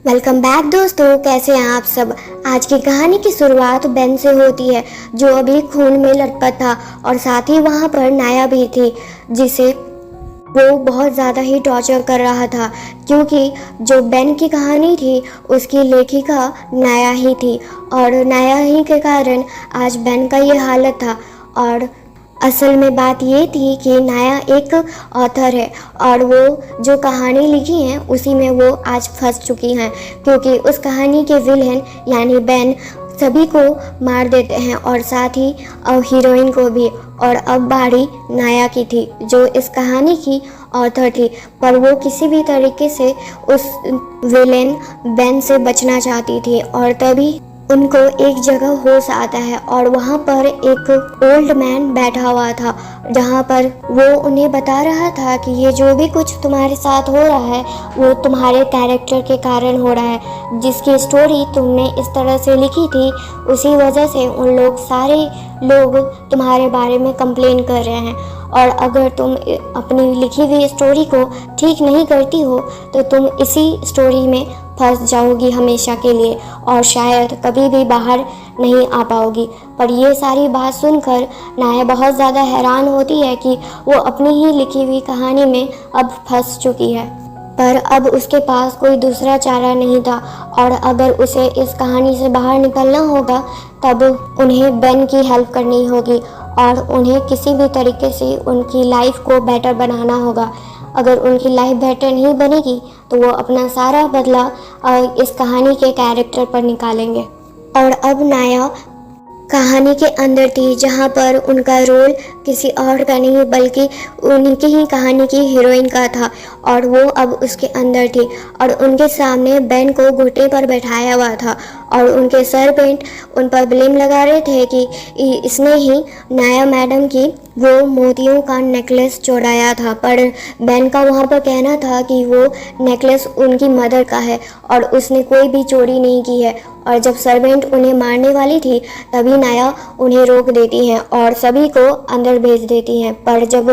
Welcome back दोस्तों, कैसे हैं आप सब। आज की कहानी की शुरुआत बेन से होती है, जो अभी खून में लटपट था और साथ ही वहाँ पर नाया भी थी, जिसे वो बहुत ज़्यादा ही टॉर्चर कर रहा था, क्योंकि जो बेन की कहानी थी उसकी लेखिका नाया ही थी और नाया ही के कारण आज बेन का ये हालत था। और असल में बात ये थी कि नाया एक ऑथर है और वो जो कहानी लिखी है उसी में वो आज फंस चुकी हैं, क्योंकि उस कहानी के विलेन यानी बेन सभी को मार देते हैं और साथ ही हीरोइन को भी। और अब बारी नाया की थी, जो इस कहानी की ऑथर थी, पर वो किसी भी तरीके से उस विलेन बेन से बचना चाहती थी। और तभी उनको एक जगह होश आता है और वहाँ पर एक ओल्ड मैन बैठा हुआ था, जहाँ पर वो उन्हें बता रहा था कि ये जो भी कुछ तुम्हारे साथ हो रहा है वो तुम्हारे कैरेक्टर के कारण हो रहा है। जिसकी स्टोरी तुमने इस तरह से लिखी थी उसी वजह से उन सारे लोग तुम्हारे बारे में कंप्लेन कर रहे हैं, और अगर तुम अपनी लिखी हुई स्टोरी को ठीक नहीं करती हो तो तुम इसी स्टोरी में फंस जाओगी हमेशा के लिए और शायद कभी भी बाहर नहीं आ पाओगी। पर ये सारी बात सुनकर नाया बहुत ज़्यादा हैरान होती है कि वो अपनी ही लिखी हुई कहानी में अब फंस चुकी है, पर अब उसके पास कोई दूसरा चारा नहीं था। और अगर उसे इस कहानी से बाहर निकलना होगा तब उन्हें बेन की हेल्प करनी होगी और उन्हें किसी भी तरीके से उनकी लाइफ को बेटर बनाना होगा। अगर उनकी लाइफ बेटर नहीं बनेगी तो वो अपना सारा बदला इस कहानी के कैरेक्टर पर निकालेंगे। और अब नाया कहानी के अंदर थी, जहाँ पर उनका रोल किसी और का नहीं बल्कि उनकी ही कहानी की हीरोइन का था, और वो अब उसके अंदर थी और उनके सामने बेन को घुटने पर बैठाया हुआ था और उनके सर्वेंट उन पर ब्लेम लगा रहे थे कि इसने ही नाया मैडम की वो मोतियों का नेकलेस चुराया था। पर बेन का वहाँ पर कहना था कि वो नेकलेस उनकी मदर का है और उसने कोई भी चोरी नहीं की है। और जब सर्वेंट उन्हें मारने वाली थी तभी नाया उन्हें रोक देती हैं और सभी को अंदर भेज देती हैं। पर जब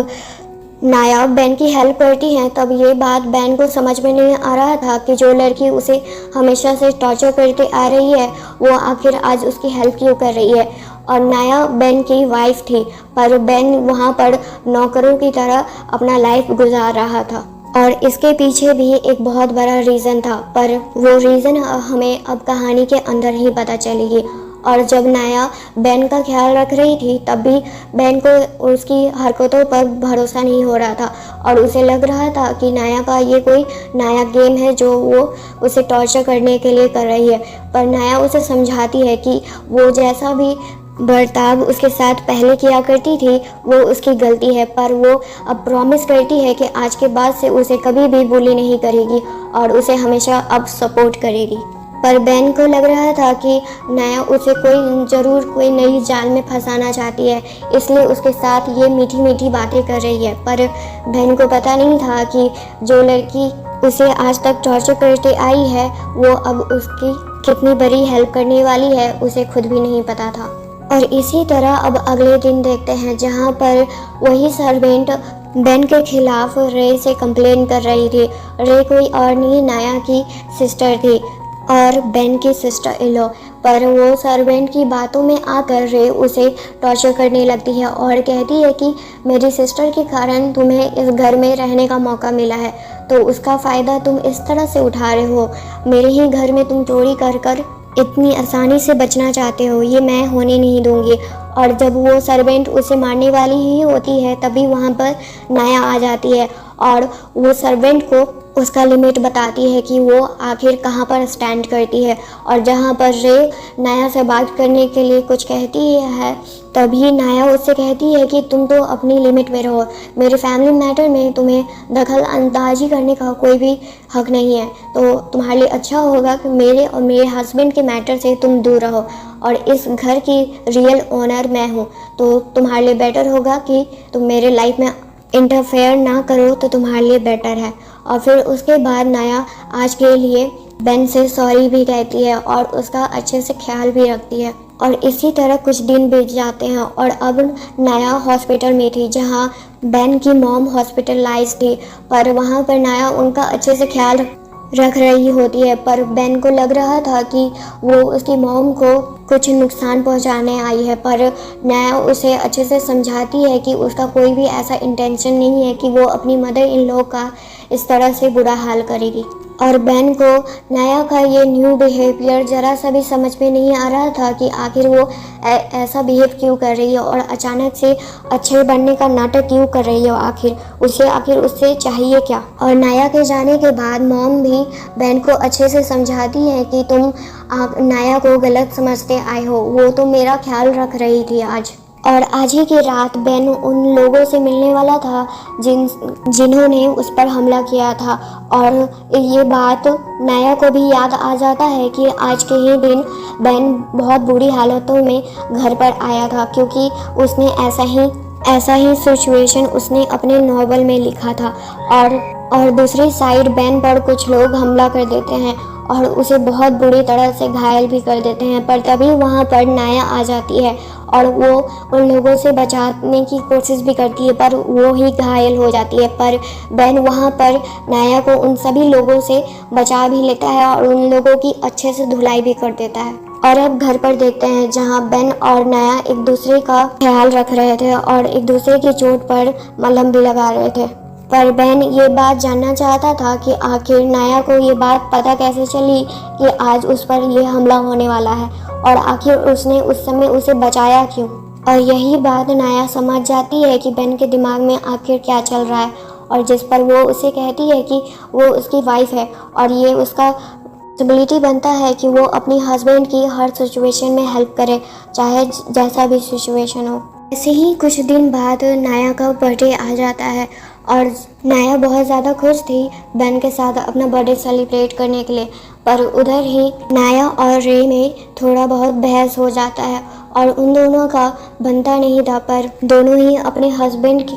नाया बेन की हेल्प करती हैं तब ये बात बेन को समझ में नहीं आ रहा था कि जो लड़की उसे हमेशा से टॉर्चर करते आ रही है वो आखिर आज उसकी हेल्प क्यों कर रही है। और नाया बेन की वाइफ थी, पर बेन वहाँ पर नौकरों की तरह अपना लाइफ गुजार रहा था और इसके पीछे भी एक बहुत बड़ा रीज़न था, पर वो रीज़न हमें अब कहानी के अंदर ही पता चलेगी। और जब नाया बेन का ख्याल रख रही थी तब भी बेन को उसकी हरकतों पर भरोसा नहीं हो रहा था और उसे लग रहा था कि नाया का ये कोई नया गेम है जो वो उसे टॉर्चर करने के लिए कर रही है। पर नाया उसे समझाती है कि वो जैसा भी बर्ताव उसके साथ पहले किया करती थी वो उसकी गलती है, पर वो अब प्रॉमिस करती है कि आज के बाद से उसे कभी भी बुली नहीं करेगी और उसे हमेशा अब सपोर्ट करेगी। पर बेन को लग रहा था कि नाया उसे कोई नई जाल में फंसाना चाहती है, इसलिए उसके साथ ये मीठी मीठी बातें कर रही है। पर बेन को पता नहीं था कि जो लड़की उसे आज तक टॉर्चर करते आई है वो अब उसकी कितनी बड़ी हेल्प करने वाली है उसे खुद भी नहीं पता था। और इसी तरह अब अगले दिन देखते हैं, जहाँ पर वही सर्वेंट बेन के खिलाफ रे से कंप्लेन कर रही थी। रे कोई और नहीं नाया की सिस्टर थी और बेन की सिस्टर इलो। पर वो सर्वेंट की बातों में आकर रे उसे टॉर्चर करने लगती है और कहती है कि मेरी सिस्टर के कारण तुम्हें इस घर में रहने का मौका मिला है, तो उसका फ़ायदा तुम इस तरह से उठा रहे हो। मेरे ही घर में तुम चोरी कर कर इतनी आसानी से बचना चाहते हो, ये मैं होने नहीं दूंगी। और जब वो सर्वेंट उसे मारने वाली ही होती है तभी वहाँ पर नाया आ जाती है और वो सर्वेंट को उसका लिमिट बताती है कि वो आखिर कहाँ पर स्टैंड करती है। और जहाँ पर रे नाया से बात करने के लिए कुछ कहती है तभी नाया उससे कहती है कि तुम तो अपनी लिमिट में रहो, मेरे फैमिली मैटर में तुम्हें दखल अंदाजी करने का कोई भी हक नहीं है, तो तुम्हारे लिए अच्छा होगा कि मेरे और मेरे हस्बैंड के मैटर से तुम दूर रहो और इस घर की रियल ओनर मैं हूँ, तो तुम्हारे लिए बेटर होगा कि तुम मेरे लाइफ में इंटरफेयर ना करो, तो तुम्हारे लिए बेटर है। और फिर उसके बाद नाया आज के लिए बेन से सॉरी भी कहती है और उसका अच्छे से ख्याल भी रखती है। और इसी तरह कुछ दिन बीत जाते हैं और अब नाया हॉस्पिटल में थी, जहाँ बेन की मॉम हॉस्पिटलाइज थी, पर वहाँ पर नाया उनका अच्छे से ख्याल रख रही होती है, पर बेन को लग रहा था कि वो उसकी मॉम को कुछ नुकसान पहुंचाने आई है। पर नाया उसे अच्छे से समझाती है कि उसका कोई भी ऐसा इंटेंशन नहीं है कि वो अपनी मदर इन लॉ का इस तरह से बुरा हाल करेगी। और बेन को नाया का ये न्यू बिहेवियर ज़रा सा भी समझ में नहीं आ रहा था कि आखिर वो ऐसा बिहेव क्यों कर रही है और अचानक से अच्छे बनने का नाटक क्यों कर रही है। आखिर उससे चाहिए क्या। और नाया के जाने के बाद मॉम भी बेन को अच्छे से समझाती है कि तुम नाया को गलत समझते आए हो, वो तो मेरा ख्याल रख रही थी आज। और आज ही की रात बेन उन लोगों से मिलने वाला था जिन्होंने उस पर हमला किया था। और ये बात नाया को भी याद आ जाता है कि आज के ही दिन बेन बहुत बुरी हालतों में घर पर आया था, क्योंकि उसने ऐसा ही सिचुएशन उसने अपने नॉवल में लिखा था। और दूसरी साइड बेन पर कुछ लोग हमला कर देते हैं और उसे बहुत बुरी तरह से घायल भी कर देते हैं। पर तभी वहाँ पर नाया आ जाती है और वो उन लोगों से बचाने की कोशिश भी करती है, पर वो ही घायल हो जाती है। पर बेन वहाँ पर नाया को उन सभी लोगों से बचा भी लेता है और उन लोगों की अच्छे से धुलाई भी कर देता है। और अब घर पर देखते हैं जहाँ बेन और नाया एक दूसरे का ख्याल रख रहे थे और एक दूसरे की चोट पर मलहम भी लगा रहे थे। पर बेन ये बात जानना चाहता था कि आखिर नाया को ये बात पता कैसे चली कि आज उस पर ये हमला होने वाला है, और आखिर उसने उस समय उसे बचाया क्यों। और यही बात नाया समझ जाती है कि बेन के दिमाग में आखिर क्या चल रहा है, और जिस पर वो उसे कहती है कि वो उसकी वाइफ है और ये उसका रिस्पॉन्सिबिलिटी बनता है कि वो अपनी हस्बैंड की हर सिचुएशन में हेल्प करे, चाहे जैसा भी सिचुएशन हो। ऐसे ही कुछ दिन बाद नाया का बर्थडे आ जाता है और नाया बहुत ज़्यादा खुश थी बेन के साथ अपना बर्थडे सेलिब्रेट करने के लिए। पर उधर ही नाया और रे में थोड़ा बहुत बहस हो जाता है और उन दोनों का बनता नहीं था, पर दोनों ही अपने हस्बैंड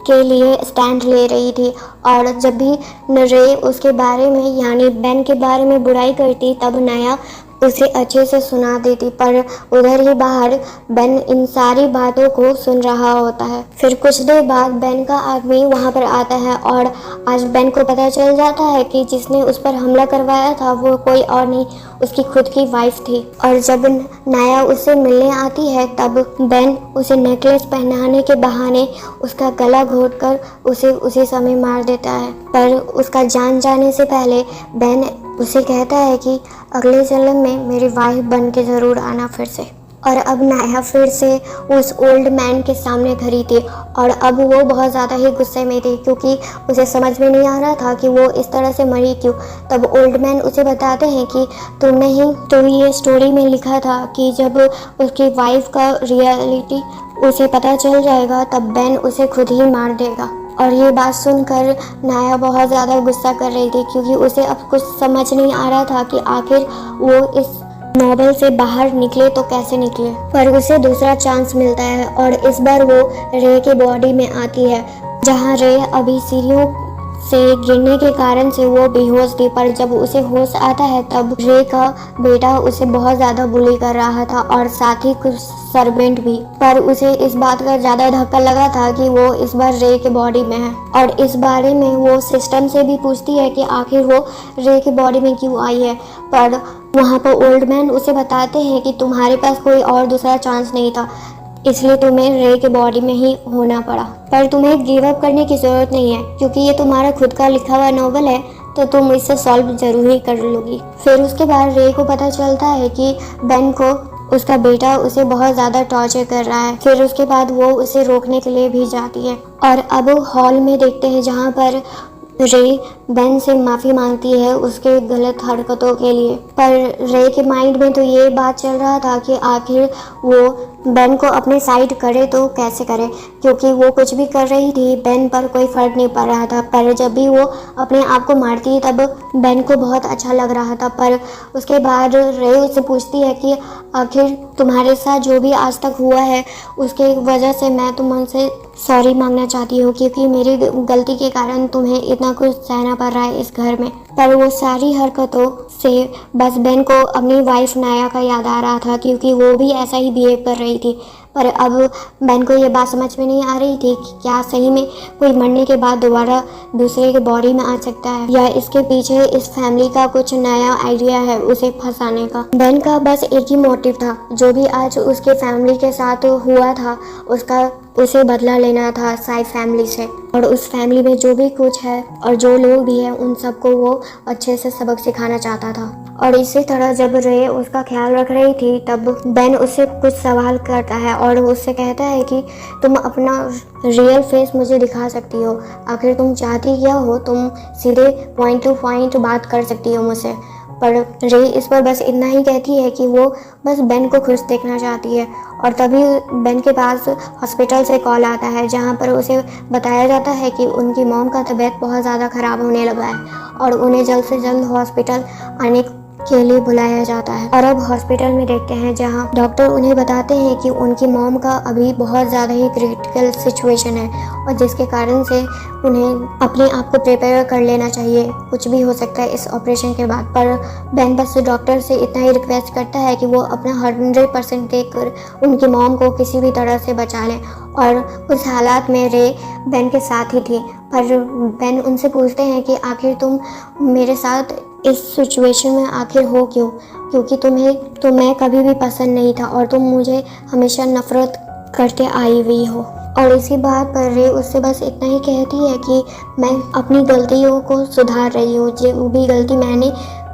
के लिए स्टैंड ले रही थी। और जब भी रे उसके बारे में यानी बेन के बारे में बुराई करती तब नाया उसे अच्छे से सुना देती, पर उधर ही बाहर बेन इन सारी बातों को सुन रहा होता है। फिर कुछ देर बाद बेन का आदमी वहाँ पर आता है और आज बेन को पता चल जाता है कि जिसने उस पर हमला करवाया था वो कोई और नहीं, उसकी खुद की वाइफ थी। और जब नाया उससे मिलने आती है तब बेन उसे नेकलेस पहनाने के बहाने उसका गला घोंटकर उसे उसी समय मार देता है। पर उसका जान जाने से पहले बेन उसे कहता है कि अगले जन्म में मेरी वाइफ बन के ज़रूर आना फिर से। और अब नाया फिर से उस ओल्ड मैन के सामने खड़ी थी और अब वो बहुत ज़्यादा ही गुस्से में थी, क्योंकि उसे समझ में नहीं आ रहा था कि वो इस तरह से मरी क्यों। तब ओल्ड मैन उसे बताते हैं कि तुमने ही तो ये स्टोरी में लिखा था कि जब उसकी वाइफ का रियलिटी उसे पता चल जाएगा तब बेन उसे खुद ही मार देगा। और ये बात सुनकर नाया बहुत ज़्यादा गुस्सा कर रही थी, क्योंकि उसे अब कुछ समझ नहीं आ रहा था कि आखिर वो इस नॉवल से बाहर निकले तो कैसे निकले। पर उसे दूसरा चांस मिलता है और इस बार वो रे के बॉडी में आती है, जहाँ रे अभी सीढ़ियों से गिरने के कारण से वो बेहोश थी। पर जब उसे होश आता है तब रे का बेटा उसे बहुत ज़्यादा बुली कर रहा था और साथ ही कुछ सर्वेंट भी। पर उसे इस बात का ज़्यादा धक्का लगा था कि वो इस बार रे के बॉडी में है, और इस बारे में वो सिस्टम से भी पूछती है कि आखिर वो रे के बॉडी में क्यों आई है। पर वहाँ पर ओल्ड मैन उसे बताते हैं कि तुम्हारे पास कोई और दूसरा चांस नहीं था, इसलिए तुम्हें रे के बॉडी में ही होना पड़ा। पर तुम्हें गिव अप करने की ज़रूरत नहीं है, क्योंकि ये तुम्हारा खुद का लिखा हुआ नॉवल है, तो तुम इसे सॉल्व जरूर ही कर लोगी। फिर उसके बाद रे को पता चलता है कि बेन को उसका बेटा उसे बहुत ज़्यादा टॉर्चर कर रहा है। फिर उसके बाद वो उसे रोकने के लिए भी जाती है। और अब हॉल में देखते हैं जहाँ पर रे बेन से माफ़ी मांगती है उसके गलत हरकतों के लिए। पर रे के माइंड में तो ये बात चल रहा था कि आखिर वो बेन को अपने साइड करे तो कैसे करे, क्योंकि वो कुछ भी कर रही थी बेन पर कोई फ़र्क नहीं पड़ रहा था। पर जब भी वो अपने आप को मारती तब बेन को बहुत अच्छा लग रहा था। पर उसके बाद रे उससे पूछती है कि आखिर तुम्हारे साथ जो भी आज तक हुआ है उसके वजह से मैं तुमसे सॉरी मांगना चाहती हूँ, क्योंकि मेरी गलती के कारण तुम्हें इतना कुछ सहना पड़ रहा है इस घर में। पर वो सारी हरकतों से बस बेन को अपनी वाइफ नाया का याद आ रहा था, क्योंकि वो भी ऐसा ही बिहेव कर रही थी। पर अब बेन को ये बात समझ में नहीं आ रही थी कि क्या सही में कोई मरने के बाद दोबारा दूसरे के बॉडी में आ सकता है या इसके पीछे इस फैमिली का कुछ नया आइडिया है उसे फंसाने का। बेन का बस एक ही मोटिव था, जो भी आज उसके फैमिली के साथ हुआ था उसे बदला लेना था साई फैमिली से, और उस फैमिली में जो भी कुछ है और जो लोग भी हैं उन सबको वो अच्छे से सबक सिखाना चाहता था। और इसी तरह जब रे उसका ख्याल रख रही थी तब बेन उससे कुछ सवाल करता है और उससे कहता है कि तुम अपना रियल फेस मुझे दिखा सकती हो, आखिर तुम चाहती क्या हो, तुम सीधे पॉइंट टू पॉइंट बात कर सकती हो मुझसे। पर रे इस पर बस इतना ही कहती है कि वो बस बेन को खुश देखना चाहती है। और तभी बेन के पास हॉस्पिटल से कॉल आता है जहाँ पर उसे बताया जाता है कि उनकी मॉम का तबीयत बहुत ज़्यादा ख़राब होने लगा है और उन्हें जल्द से जल्द हॉस्पिटल आने के लिए बुलाया जाता है। और अब हॉस्पिटल में देखते हैं जहां डॉक्टर उन्हें बताते हैं कि उनकी मॉम का अभी बहुत ज़्यादा ही क्रिटिकल सिचुएशन है और जिसके कारण से उन्हें अपने आप को प्रिपेयर कर लेना चाहिए, कुछ भी हो सकता है इस ऑपरेशन के बाद। पर बेन बस डॉक्टर से इतना ही रिक्वेस्ट करता है कि वो अपना 100% देकर उनकी मॉम को किसी भी तरह से बचा लें। और उस हालात में रे बेन के साथ ही थी, पर बेन उनसे पूछते हैं कि आखिर तुम मेरे साथ इस सिचुएशन में आखिर हो क्यों, क्योंकि तो मैं कभी भी पसंद नहीं था और तुम मुझे हमेशा नफरत करते आई हुई हो। और इसी बात पर रे उससे बस इतना ही कहती है कि मैं अपनी गलतियों को सुधार रही हूँ, जो भी गलती मैंने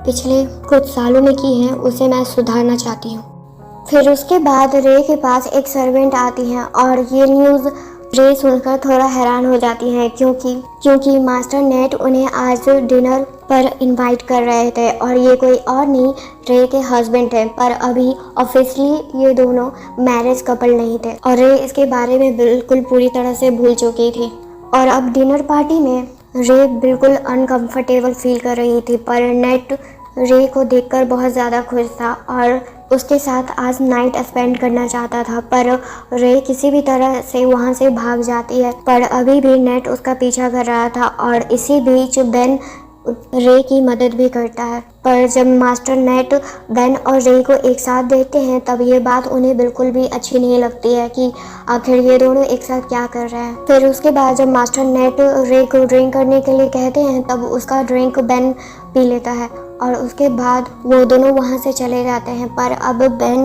पिछले कुछ सालों में की है उसे मैं सुधारना चाहती हूँ। फिर उसके बाद रे के पास एक सर्वेंट आती है और ये न्यूज़ रे सुनकर थोड़ा हैरान हो जाती हैं क्योंकि मास्टर नेट उन्हें आज डिनर पर इनवाइट कर रहे थे और ये कोई और नहीं रे के हस्बैंड थे, पर अभी ऑफिशियली ये दोनों मैरिज कपल नहीं थे और रे इसके बारे में बिल्कुल पूरी तरह से भूल चुकी थी। और अब डिनर पार्टी में रे बिल्कुल अनकंफर्टेबल फील कर रही थी, पर नेट रे को देखकर बहुत ज़्यादा खुश था और उसके साथ आज नाइट स्पेंड करना चाहता था। पर रे किसी भी तरह से वहाँ से भाग जाती है, पर अभी भी नेट उसका पीछा कर रहा था और इसी बीच बेन रे की मदद भी करता है। पर जब मास्टर नेट बेन और रे को एक साथ देखते हैं तब ये बात उन्हें बिल्कुल भी अच्छी नहीं लगती है कि आखिर ये दोनों एक साथ क्या कर रहे हैं। फिर उसके बाद जब मास्टर नेट रे को ड्रिंक करने के लिए कहते हैं तब उसका ड्रिंक बेन पी लेता है और उसके बाद वो दोनों वहाँ से चले जाते हैं। पर अब बेन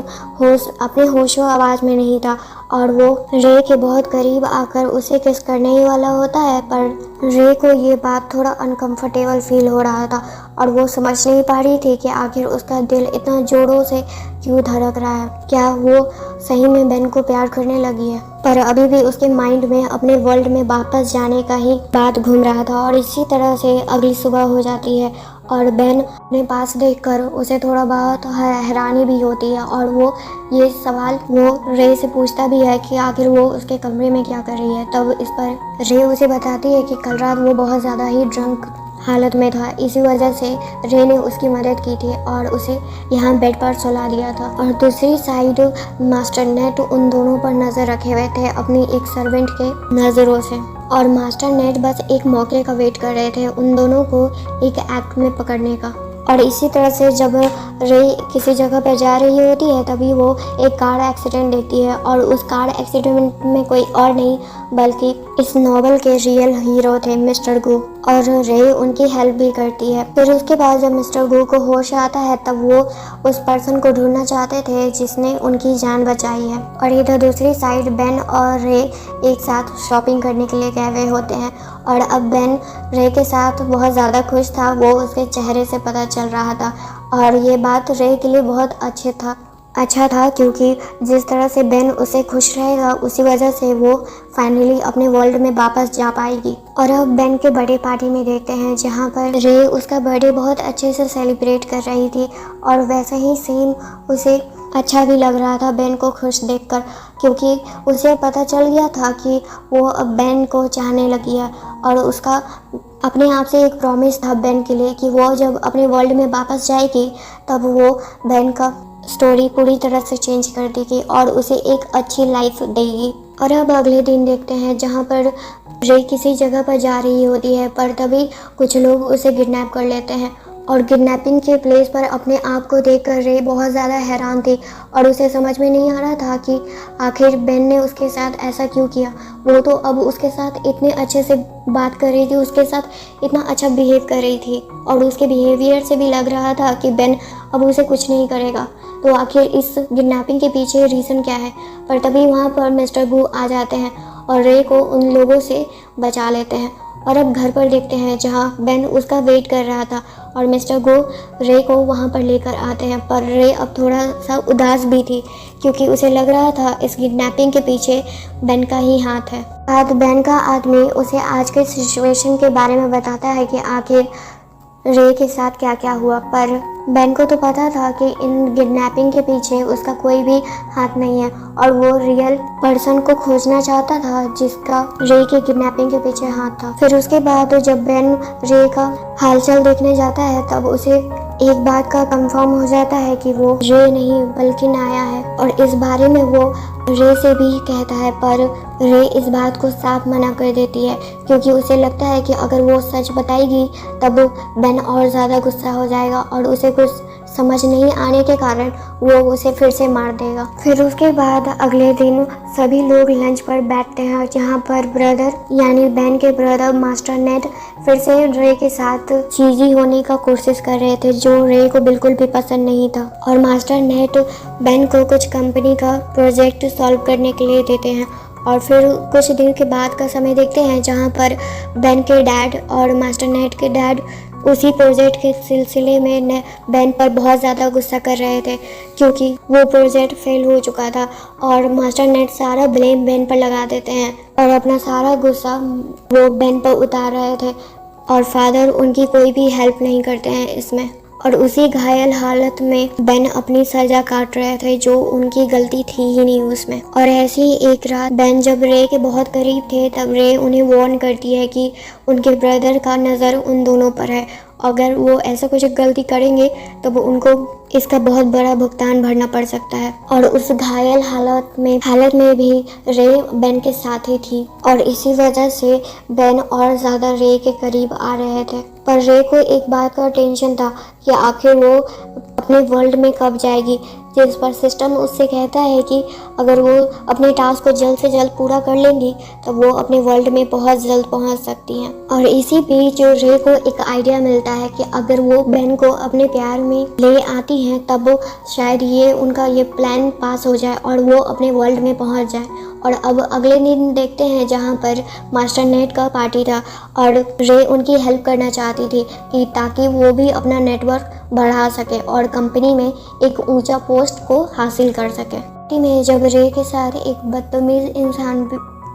अपने होशो आवाज़ में नहीं था और वो रे के बहुत करीब आकर उसे किस करने ही वाला होता है, पर रे को ये बात थोड़ा अनकंफर्टेबल फील हो रहा था और वो समझ नहीं पा रही थी कि आखिर उसका दिल इतना जोरों से क्यों धड़क रहा है, क्या वो सही में बेन को प्यार करने लगी है। पर अभी भी उसके माइंड में अपने वर्ल्ड में वापस जाने का ही बात घूम रहा था। और इसी तरह से अगली सुबह हो जाती है और बेन अपने पास देखकर उसे थोड़ा बहुत हैरानी भी होती है और वो ये सवाल वो रे से पूछता भी है कि आखिर वो उसके कमरे में क्या कर रही है। तब इस पर रे उसे बताती है कि कल रात वो बहुत ज़्यादा ही ड्रंक हालत में था, इसी वजह से रे ने उसकी मदद की थी और उसे यहाँ बेड पर सुला दिया था। और दूसरी साइड मास्टर नेट उन दोनों पर नज़र रखे हुए थे अपनी एक सर्वेंट के नज़रों से, और मास्टर नेट बस एक मौके का वेट कर रहे थे उन दोनों को एक एक्ट में पकड़ने का। और इसी तरह से जब रे किसी जगह पर जा रही होती है तभी वो एक कार एक्सीडेंट देखती है और उस कार एक्सीडेंट में कोई और नहीं बल्कि इस नॉवल के रियल हीरो थे मिस्टर गू, और रे उनकी हेल्प भी करती है। फिर उसके बाद जब मिस्टर गू को होश आता है तब वो उस पर्सन को ढूंढना चाहते थे जिसने उनकी जान बचाई है। और इधर दूसरी साइड बेन और रे एक साथ शॉपिंग करने के लिए गए हुए होते हैं और अब बेन रे के साथ बहुत ज़्यादा खुश था, वो उसके चेहरे से पता चल रहा था। और ये बात रे के लिए बहुत अच्छा था क्योंकि जिस तरह से बेन उसे खुश रहेगा उसी वजह से वो फाइनली अपने वर्ल्ड में वापस जा पाएगी। और अब बेन के बर्थडे पार्टी में देखते हैं जहाँ पर रे उसका बर्थडे बहुत अच्छे से सेलिब्रेट कर रही थी और वैसे ही सेम उसे अच्छा भी लग रहा था बेन को खुश देखकर, क्योंकि उसे पता चल गया था कि वो अब बेन को चाहने लगी है और उसका अपने आप से एक प्रॉमिस था बेन के लिए कि वो जब अपने वर्ल्ड में वापस जाएगी तब वो बेन का स्टोरी पूरी तरह से चेंज कर देगी और उसे एक अच्छी लाइफ देगी। और अब अगले दिन देखते हैं जहाँ पर रे किसी जगह पर जा रही होती है पर तभी कुछ लोग उसे किडनैप कर लेते हैं और किडनैपिंग के प्लेस पर अपने आप को देखकर रे बहुत ज़्यादा हैरान थी और उसे समझ में नहीं आ रहा था कि आखिर बेन ने उसके साथ ऐसा क्यों किया। वो तो अब उसके साथ इतने अच्छे से बात कर रही थी, उसके साथ इतना अच्छा बिहेव कर रही थी और उसके बिहेवियर से भी लग रहा था कि बेन अब उसे कुछ नहीं करेगा। तो आखिर इस किडनैपिंग के पीछे रीज़न क्या है। पर तभी वहाँ पर मिस्टर वू आ जाते हैं और रे को उन लोगों से बचा लेते हैं। और अब घर पर देखते हैं जहाँ बेन उसका वेट कर रहा था और मिस्टर गो रे को वहाँ पर लेकर आते हैं। पर रे अब थोड़ा सा उदास भी थी क्योंकि उसे लग रहा था इस किडनैपिंग के पीछे बेन का ही हाथ है। बाद बेन का आदमी उसे आज के सिचुएशन के बारे में बताता है कि आखिर रे के साथ क्या क्या हुआ। पर बेन को तो पता था कि इन किडनैपिंग के पीछे उसका कोई भी हाथ नहीं है और वो रियल पर्सन को खोजना चाहता था जिसका रे के किडनैपिंग के पीछे हाथ था। फिर उसके बाद जब बेन रे का हालचाल देखने जाता है तब उसे एक बात का कंफर्म हो जाता है कि वो रे नहीं बल्कि नाया है और इस बारे में वो रे से भी कहता है। पर रे इस बात को साफ मना कर देती है क्योंकि उसे लगता है कि अगर वो सच बताएगी तब बेन और ज़्यादा गुस्सा हो जाएगा और उसे कुछ समझ नहीं आने के कारण वो उसे फिर से मार देगा। फिर उसके बाद अगले दिन सभी लोग लंच पर बैठते हैं जहाँ पर ब्रदर यानी बेन के ब्रदर मास्टर नेट फिर से रे के साथ चीजी होने का कोशिश कर रहे थे जो रे को बिल्कुल भी पसंद नहीं था। और मास्टर नेट बेन को कुछ कंपनी का प्रोजेक्ट सॉल्व करने के लिए देते हैं। और फिर कुछ दिन के बाद का समय देखते हैं जहाँ पर बेन के डैड और मास्टर नेट के डैड उसी प्रोजेक्ट के सिलसिले में बेन पर बहुत ज़्यादा गुस्सा कर रहे थे क्योंकि वो प्रोजेक्ट फेल हो चुका था और मास्टर नेट सारा ब्लेम बेन पर लगा देते हैं और अपना सारा गुस्सा वो बेन पर उतार रहे थे और फादर उनकी कोई भी हेल्प नहीं करते हैं इसमें। और उसी घायल हालत में बेन अपनी सजा काट रहे थे जो उनकी गलती थी ही नहीं उसमें। और ऐसी ही एक रात बेन जब रे के बहुत करीब थे तब रे उन्हें वार्न करती है कि उनके ब्रदर का नज़र उन दोनों पर है, अगर वो ऐसा कुछ गलती करेंगे तो वो उनको इसका बहुत बड़ा भुगतान भरना पड़ सकता है। और उस घायल हालत में भी रे बेन के साथ ही थी और इसी वजह से बेन और ज़्यादा रे के करीब आ रहे थे। पर रे को एक बात का टेंशन था कि आखिर वो अपने वर्ल्ड में कब जाएगी, जिस पर सिस्टम उससे कहता है कि अगर वो अपने टास्क को जल्द से जल्द पूरा कर लेंगी तो वो अपने वर्ल्ड में बहुत जल्द पहुंच सकती हैं। और इसी बीच रे को एक आइडिया मिलता है कि अगर वो बेन को अपने प्यार में ले आती हैं तब शायद उनका ये प्लान पास हो जाए और वो अपने वर्ल्ड में पहुंच जाए। और अब अगले दिन देखते हैं जहाँ पर मास्टर नेट का पार्टी था और रे उनकी हेल्प करना चाहती थी कि ताकि वो भी अपना नेटवर्क बढ़ा सके और कंपनी में एक ऊंचा पोस्ट को हासिल कर सके। में जब रे के साथ एक बदतमीज इंसान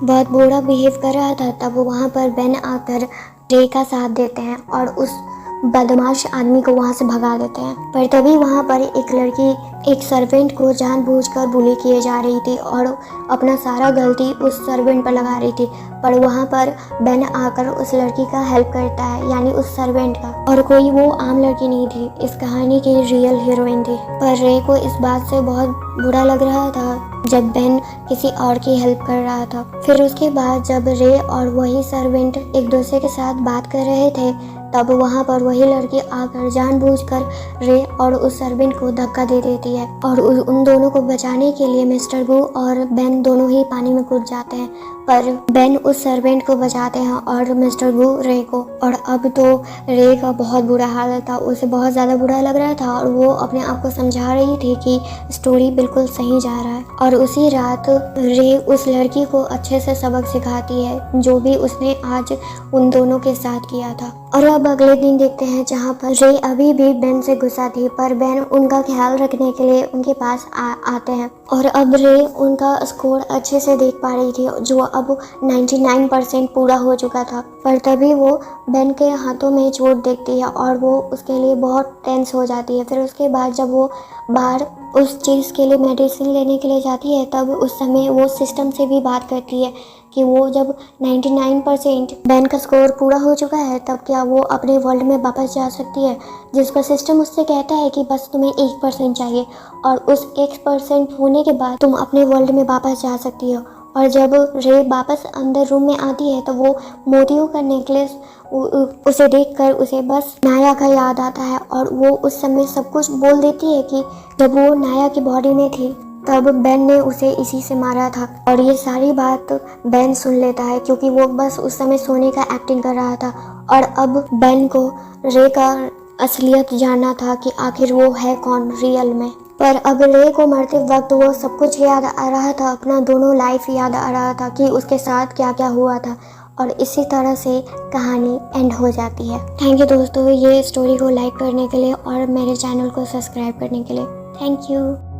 बहुत बुरा बिहेव कर रहा था तब वहाँ पर बेन आकर रे का साथ देते हैं और उस बदमाश आदमी को वहाँ से भगा देते हैं। पर तभी वहाँ पर एक लड़की एक सर्वेंट को जानबूझकर बुली किए जा रही थी और अपना सारा गलती उस सर्वेंट पर लगा रही थी। पर वहाँ पर बेन आकर उस लड़की का हेल्प करता है यानी उस सर्वेंट का, और कोई वो आम लड़की नहीं थी, इस कहानी की रियल हीरोइन थी। पर रे को इस बात से बहुत बुरा लग रहा था जब बेन किसी और की हेल्प कर रहा था। फिर उसके बाद जब रे और वही सर्वेंट एक दूसरे के साथ बात कर रहे थे तब वहाँ पर वही लड़की आकर जानबूझकर रे और उस सर्वेंट को धक्का दे देती है और उन दोनों को बचाने के लिए मिस्टर वू और बेन दोनों ही पानी में कूद जाते हैं। पर बेन उस सर्वेंट को बचाते हैं और मिस्टर वू रे को। और अब तो रे का बहुत बुरा हाल था, उसे बहुत ज़्यादा बुरा लग रहा था और वो अपने आप को समझा रही थी कि स्टोरी बिल्कुल सही जा रहा है। और उसी रात रे उस लड़की को अच्छे से सबक सिखाती है जो भी उसने आज उन दोनों के साथ किया था। और अब अगले दिन देखते हैं जहाँ पर रे अभी भी बेन से गुस्सा थी पर बेन उनका ख्याल रखने के लिए उनके पास आते हैं। और अब रे उनका स्कोर अच्छे से देख पा रही थी जो अब 99% पूरा हो चुका था। पर तभी वो बेन के हाथों में चोट देखती है और वो उसके लिए बहुत टेंस हो जाती है। फिर उसके बाद जब वो बाहर उस चीज़ के लिए मेडिसिन लेने के लिए जाती है तब उस समय वो सिस्टम से भी बात करती है कि वो जब 99% बेन का स्कोर पूरा हो चुका है तब क्या वो अपने वर्ल्ड में वापस जा सकती है, जिस पर सिस्टम उससे कहता है कि बस तुम्हें 1% चाहिए और उस 1% होने के बाद तुम अपने वर्ल्ड में वापस जा सकती हो। और जब रे वापस अंदर रूम में आती है तो वो मोतियों का नेकलेस उसे देखकर उसे बस नाया का याद आता है और वो उस समय सब कुछ बोल देती है कि जब वो नाया की बॉडी में थी तब बेन ने उसे इसी से मारा था। और ये सारी बात बेन सुन लेता है क्योंकि वो बस उस समय सोने का एक्टिंग कर रहा था और अब बेन को रे का असलियत जानना था कि आखिर वो है कौन रियल में। पर अब रे को मरते वक्त वो सब कुछ याद आ रहा था, अपना दोनों लाइफ याद आ रहा था कि उसके साथ क्या क्या हुआ था और इसी तरह से कहानी एंड हो जाती है। थैंक यू दोस्तों ये स्टोरी को लाइक करने के लिए और मेरे चैनल को सब्सक्राइब करने के लिए। Thank you.